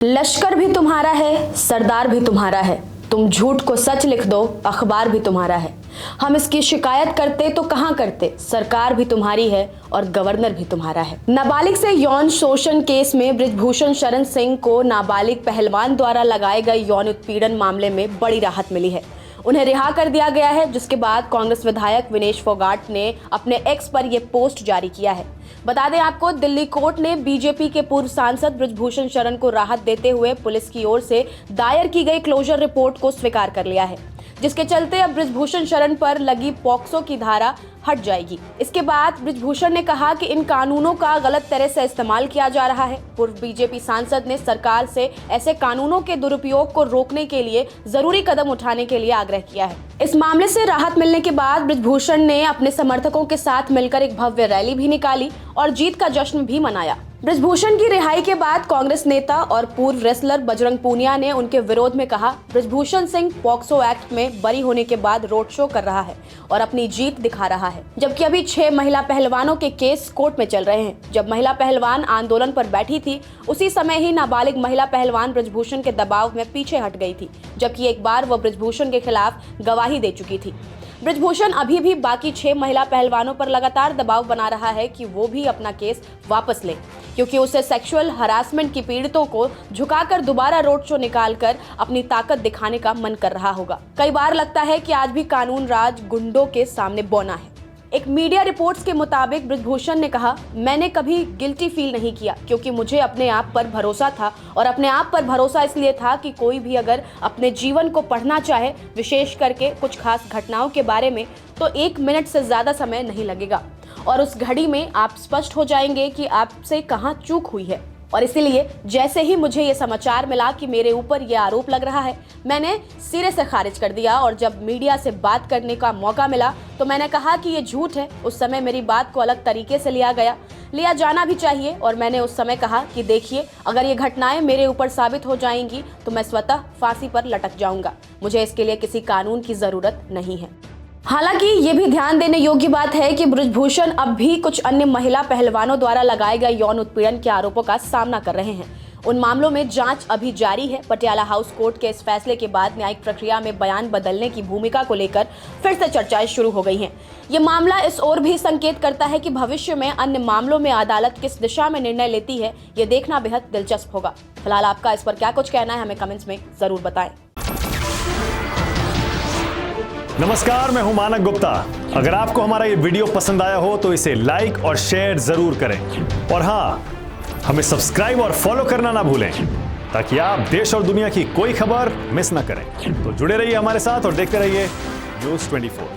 लश्कर भी तुम्हारा है, सरदार भी तुम्हारा है। तुम झूठ को सच लिख दो, अखबार भी तुम्हारा है। हम इसकी शिकायत करते तो कहां करते, सरकार भी तुम्हारी है और गवर्नर भी तुम्हारा है। नाबालिग से यौन शोषण केस में बृजभूषण शरण सिंह को नाबालिग पहलवान द्वारा लगाए गए यौन उत्पीड़न मामले में बड़ी राहत मिली है। उन्हें रिहा कर दिया गया है, जिसके बाद कांग्रेस विधायक विनेश फोगाट ने अपने एक्स पर यह पोस्ट जारी किया है। बता दें आपको, दिल्ली कोर्ट ने बीजेपी के पूर्व सांसद बृजभूषण शरण को राहत देते हुए पुलिस की ओर से दायर की गई क्लोजर रिपोर्ट को स्वीकार कर लिया है, जिसके चलते अब बृजभूषण शरण पर लगी पॉक्सो की धारा हट जाएगी। इसके बाद बृजभूषण ने कहा कि इन कानूनों का गलत तरह से इस्तेमाल किया जा रहा है। पूर्व बीजेपी सांसद ने सरकार से ऐसे कानूनों के दुरुपयोग को रोकने के लिए जरूरी कदम उठाने के लिए आग्रह किया है। इस मामले से राहत मिलने के बाद बृजभूषण ने अपने समर्थकों के साथ मिलकर एक भव्य रैली भी निकाली और जीत का जश्न भी मनाया। बृजभूषण की रिहाई के बाद कांग्रेस नेता और पूर्व रेसलर बजरंग पूनिया ने उनके विरोध में कहा, बृजभूषण सिंह पॉक्सो एक्ट में बरी होने के बाद रोड शो कर रहा है और अपनी जीत दिखा रहा है, जबकि अभी 6 महिला पहलवानों के केस कोर्ट में चल रहे हैं। जब महिला पहलवान आंदोलन पर बैठी थी, उसी समय ही नाबालिग महिला पहलवान बृजभूषण के दबाव में पीछे हट गई थी, जबकि एक बार वह बृजभूषण के खिलाफ गवाही दे चुकी थी। बृजभूषण अभी भी बाकी 6 महिला पहलवानों पर लगातार दबाव बना रहा है कि वो भी अपना केस वापस ले, क्योंकि उसे सेक्सुअल हरासमेंट की पीड़ितों को झुकाकर दोबारा रोड शो निकालकर अपनी ताकत दिखाने का मन कर रहा होगा। कई बार लगता है कि आज भी कानून राज गुंडों के सामने बौना है। एक मीडिया रिपोर्ट्स के मुताबिक बृजभूषण ने कहा, मैंने कभी गिल्टी फील नहीं किया, क्योंकि मुझे अपने आप पर भरोसा था। और अपने आप पर भरोसा इसलिए था कि कोई भी अगर अपने जीवन को पढ़ना चाहे, विशेष करके कुछ खास घटनाओं के बारे में, तो 1 मिनट से ज्यादा समय नहीं लगेगा और उस घड़ी में आप स्पष्ट हो जाएंगे कि आपसे कहाँ चूक हुई है। और इसीलिए जैसे ही मुझे ये समाचार मिला कि मेरे ऊपर ये आरोप लग रहा है, मैंने सिरे से खारिज कर दिया। और जब मीडिया से बात करने का मौका मिला तो मैंने कहा कि ये झूठ है। उस समय मेरी बात को अलग तरीके से लिया जाना भी चाहिए। और मैंने उस समय कहा कि देखिए, अगर ये घटनाएं मेरे ऊपर साबित हो जाएंगी तो मैं स्वतः फांसी पर लटक जाऊंगा। मुझे इसके लिए किसी कानून की जरूरत नहीं है। हालांकि ये भी ध्यान देने योग्य बात है कि बृजभूषण अब भी कुछ अन्य महिला पहलवानों द्वारा लगाए गए यौन उत्पीड़न के आरोपों का सामना कर रहे हैं। उन मामलों में जांच अभी जारी है। पटियाला हाउस कोर्ट के इस फैसले के बाद न्यायिक प्रक्रिया में बयान बदलने की भूमिका को लेकर फिर से चर्चाएं शुरू हो गई हैं। ये मामला इस ओर भी संकेत करता है कि भविष्य में अन्य मामलों में अदालत किस दिशा में निर्णय लेती है, ये देखना बेहद दिलचस्प होगा। फिलहाल आपका इस पर क्या कुछ कहना है, हमें कमेंट्स में जरूर बताएं। नमस्कार, मैं हूं मानक गुप्ता। अगर आपको हमारा ये वीडियो पसंद आया हो तो इसे लाइक और शेयर जरूर करें। और हाँ, हमें सब्सक्राइब और फॉलो करना ना भूलें, ताकि आप देश और दुनिया की कोई खबर मिस ना करें। तो जुड़े रहिए हमारे साथ और देखते रहिए News 24।